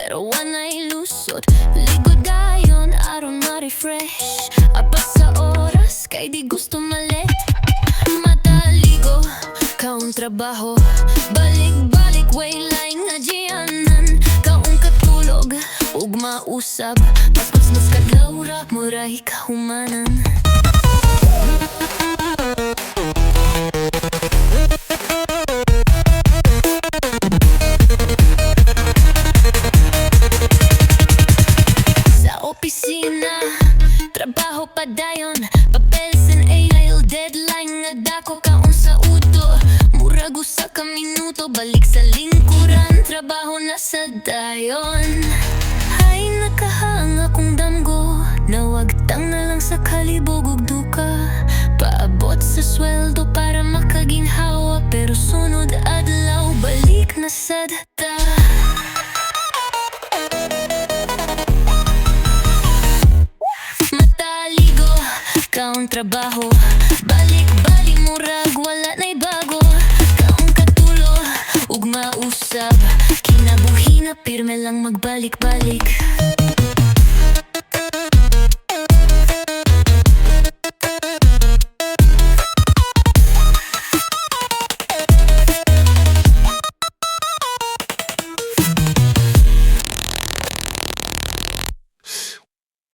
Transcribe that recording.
pero wana'y lusot. Ligo dayon, aron ma-refresh. Apas sa oras, kay di gusto malit. Mata ligo, kaon trabaho. Balik-balik, waylay nga gianan. Kaon katulog, ug mausab. Paspats mas kadlaw, muray kahumanan. Opisina, trabaho pa dayon. Papel sen email, deadline nga dako. Kaon sa uto, murag usa ka minuto. Balik sa lingkuran, trabaho na sa dayon. Ay nakahanga kong damgo, nawagtang na lang sa kalibog ug duka. Paabot sa sweldo para makaginhawa, pero sunod adlaw balik na sad ta. Kaon trabaho, balik-balik murag wala na'y bago. Kaon katulo, ug mausab, kinabuhi na pirme lang magbalik-balik.